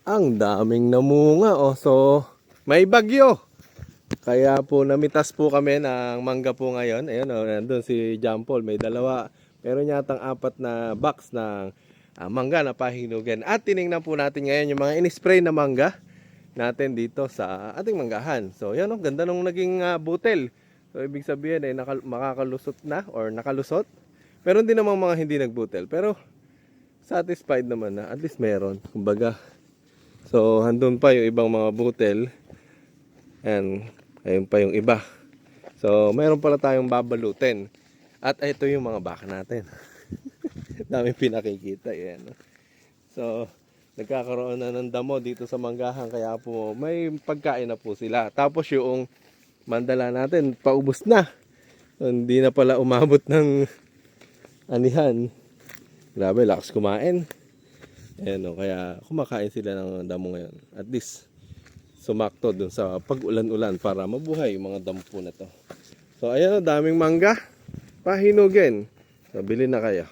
Ang daming namunga oh. So, may bagyo. Kaya po namitas po kami ng mangga po ngayon. Ayun oh, nandun si John Paul, may dalawa. Meron yatang 4 na box ng mangga na pahinugan. At tiningnan po natin ngayon yung mga in-spray na mangga natin dito sa ating manggahan. So, yan oh, ganda nung naging butel. So, ibig sabihin ay makakalusot na or nakalusot. Meron din namang mga hindi nagbutel. Pero, satisfied naman na at least meron. Kumbaga, so, handun pa yung ibang mga butel. And, ayun pa yung iba. So, mayroon pala tayong babalutin. At ito yung mga baka natin. Daming pinakikita. Yan. So, nagkakaroon na ng damo dito sa manggahan. Kaya po, may pagkain na po sila. Tapos yung mandala natin, paubos na. So, hindi na pala umabot ng anihan. Grabe, lakas kumain. Ayan o, kaya kumakain sila ng damo ngayon. At least, sumakto dun sa pag-ulan-ulan para mabuhay yung mga damo po na to. So, ayan o, daming mangga. Pahinugin. So, bilhin na kayo.